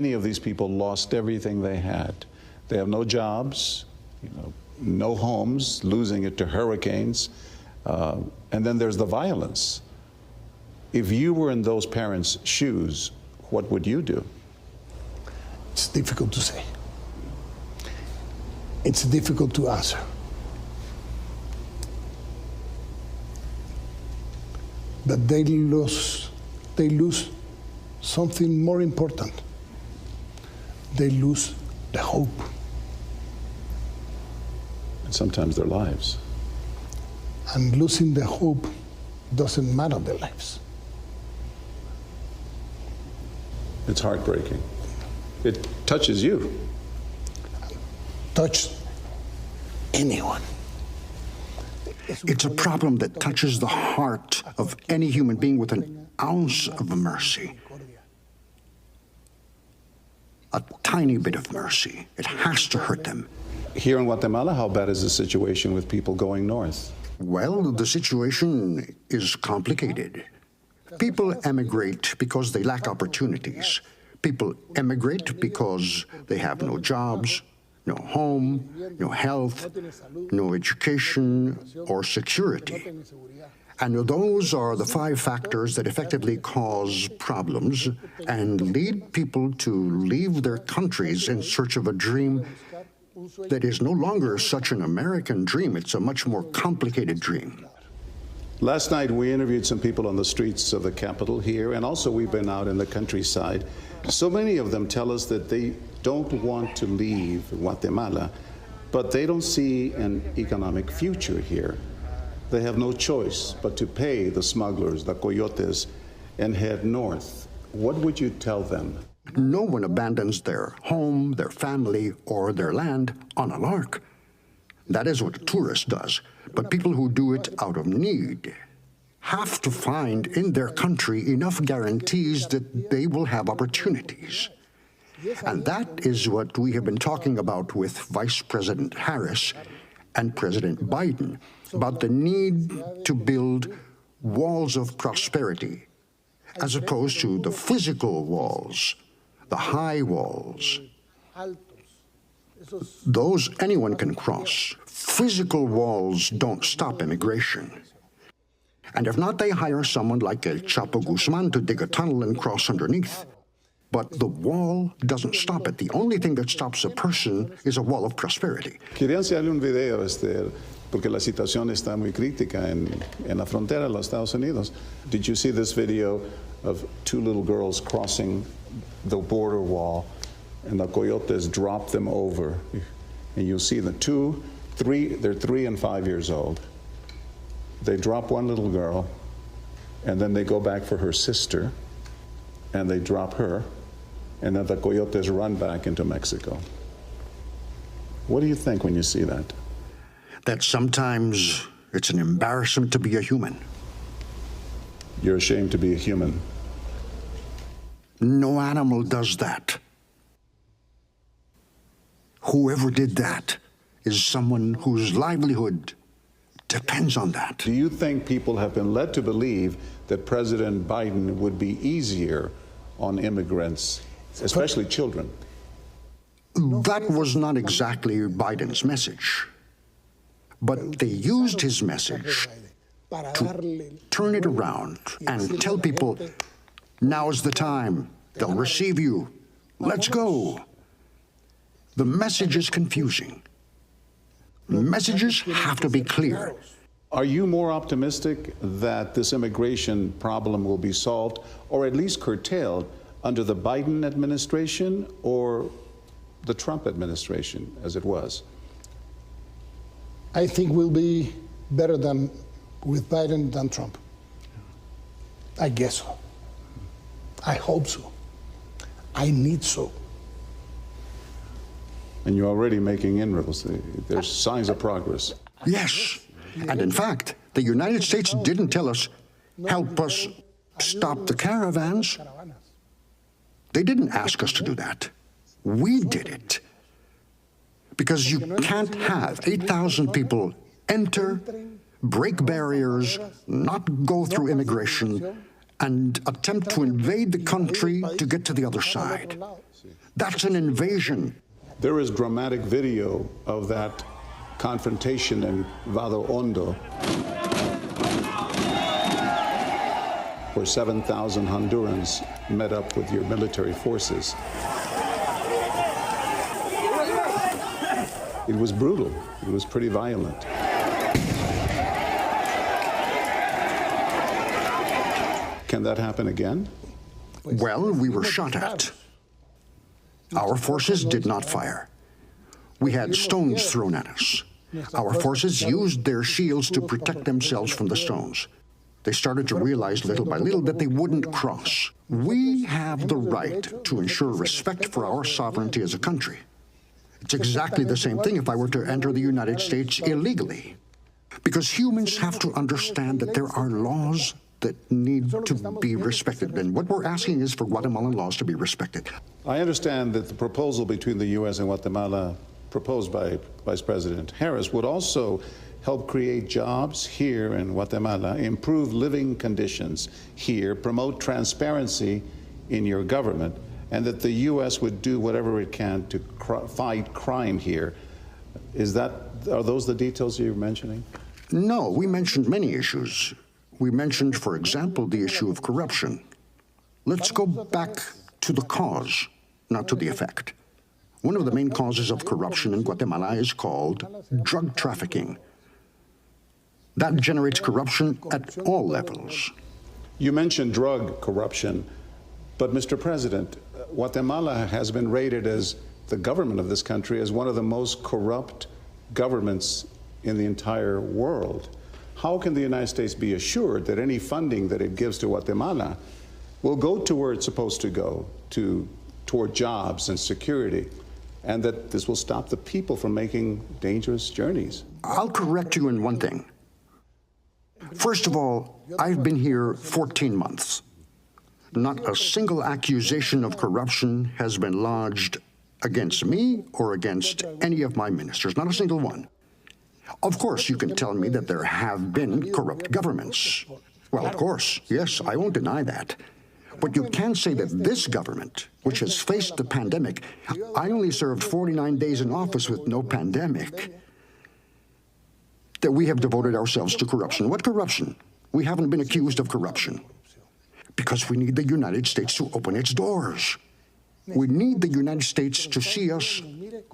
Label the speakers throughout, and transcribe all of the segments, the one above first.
Speaker 1: Many of these people lost everything they had. They have no jobs, no homes, losing it to hurricanes, and then there's the violence. If you were in those parents' shoes, what would you do?
Speaker 2: It's difficult to say. It's difficult to answer. But they lose something more important. They lose the hope.
Speaker 1: And sometimes their lives.
Speaker 2: And losing the hope doesn't matter their lives.
Speaker 1: It's heartbreaking. It touches you.
Speaker 2: Touch anyone.
Speaker 3: It's a problem that touches the heart of any human being with an ounce of mercy. A tiny bit of mercy. It has to hurt them.
Speaker 1: Here in Guatemala, how bad is the situation with people going north?
Speaker 3: Well, the situation is complicated. People emigrate because they lack opportunities. People emigrate because they have no jobs, no home, no health, no education or security. And those are the 5 factors that effectively cause problems and lead people to leave their countries in search of a dream that is no longer such an American dream. It's a much more complicated dream.
Speaker 1: Last night, we interviewed some people on the streets of the capital here, and also we've been out in the countryside. So many of them tell us that they don't want to leave Guatemala, but they don't see an economic future here. They have no choice but to pay the smugglers, the coyotes, and head north. What would you tell them?
Speaker 3: No one abandons their home, their family, or their land on a lark. That is what a tourist does. But people who do it out of need have to find in their country enough guarantees that they will have opportunities. And that is what we have been talking about with Vice President Harris and President Biden, about the need to build walls of prosperity, as opposed to the physical walls, the high walls. Those anyone can cross. Physical walls don't stop immigration. And if not, they hire someone like El Chapo Guzman to dig a tunnel and cross underneath. But the wall doesn't stop it. The only thing that stops a person is a wall of prosperity.
Speaker 1: Quería enseñarle un video, porque la situación está muy crítica en la frontera de los Estados Unidos. Did you see this video of 2 little girls crossing the border wall, and the coyotes drop them over? And you'll see the 2, 3, they're 3 and 5 years old. They drop one little girl, and then they go back for her sister, and they drop her, and then the coyotes run back into Mexico. What do you think when you see that?
Speaker 3: That sometimes it's an embarrassment to be a human.
Speaker 1: You're ashamed to be a human.
Speaker 3: No animal does that. Whoever did that is someone whose livelihood depends on that.
Speaker 1: Do you think people have been led to believe that President Biden would be easier on immigrants, especially children?
Speaker 3: That was not exactly Biden's message. But they used his message to turn it around and tell people, now's the time. They'll receive you. Let's go. The message is confusing. Messages have to be clear.
Speaker 1: Are you more optimistic that this immigration problem will be solved, or at least curtailed, under the Biden administration or the Trump administration, as it was?
Speaker 2: I think we'll be better than with Biden than Trump. I guess so. I hope so. I need so.
Speaker 1: And you're already making inroads. There's signs of progress.
Speaker 3: Yes. And in fact, the United States didn't tell us, help us stop the caravans. They didn't ask us to do that. We did it. Because you can't have 8,000 people enter, break barriers, not go through immigration, and attempt to invade the country to get to the other side. That's an invasion.
Speaker 1: There is dramatic video of that confrontation in Vado Hondo, where 7,000 Hondurans met up with your military forces. It was brutal. It was pretty violent. Can that happen again?
Speaker 3: Well, we were shot at. Our forces did not fire. We had stones thrown at us. Our forces used their shields to protect themselves from the stones. They started to realize little by little that they wouldn't cross. We have the right to ensure respect for our sovereignty as a country. It's exactly the same thing if I were to enter the United States illegally. Because humans have to understand that there are laws that need to be respected. And what we're asking is for Guatemalan laws to be respected.
Speaker 1: I understand that the proposal between the U.S. and Guatemala, proposed by Vice President Harris, would also help create jobs here in Guatemala, improve living conditions here, promote transparency in your government, and that the U.S. would do whatever it can to fight crime here. Are those the details you're mentioning?
Speaker 3: No, we mentioned many issues. We mentioned, for example, the issue of corruption. Let's go back to the cause, not to the effect. One of the main causes of corruption in Guatemala is called drug trafficking. That generates corruption at all levels.
Speaker 1: You mentioned drug corruption, but Mr. President, Guatemala has been rated as the government of this country as one of the most corrupt governments in the entire world. How can the United States be assured that any funding that it gives to Guatemala will go to where it's supposed to go, toward jobs and security, and that this will stop the people from making dangerous journeys?
Speaker 3: I'll correct you in one thing. First of all, I've been here 14 months. Not a single accusation of corruption has been lodged against me or against any of my ministers, not a single one. Of course, you can tell me that there have been corrupt governments. Well, of course, yes, I won't deny that. But you can't say that this government, which has faced the pandemic, I only served 49 days in office with no pandemic, that we have devoted ourselves to corruption. What corruption? We haven't been accused of corruption. Because we need the United States to open its doors. We need the United States to see us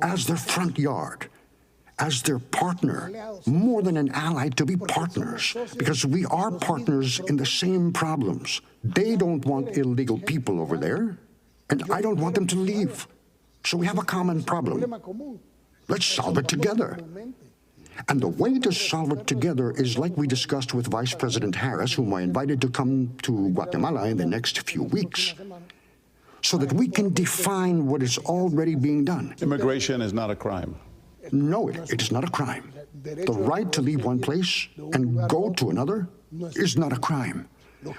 Speaker 3: as their front yard, as their partner, more than an ally, to be partners, because we are partners in the same problems. They don't want illegal people over there, and I don't want them to leave. So we have a common problem. Let's solve it together. And the way to solve it together is like we discussed with Vice President Harris, whom I invited to come to Guatemala in the next few weeks, so that we can define what is already being done.
Speaker 1: Immigration is not a crime.
Speaker 3: No, it is not a crime. The right to leave one place and go to another is not a crime.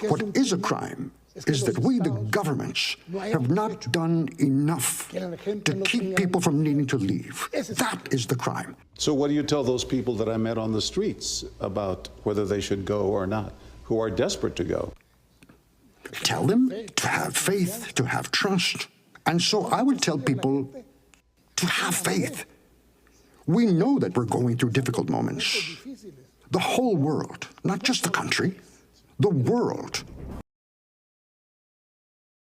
Speaker 3: What is a crime is that we, the governments, have not done enough to keep people from needing to leave. That is the crime.
Speaker 1: So what do you tell those people that I met on the streets about whether they should go or not, who are desperate to go?
Speaker 3: Tell them to have faith, to have trust. And so I would tell people to have faith. We know that we're going through difficult moments. The whole world, not just the country, the world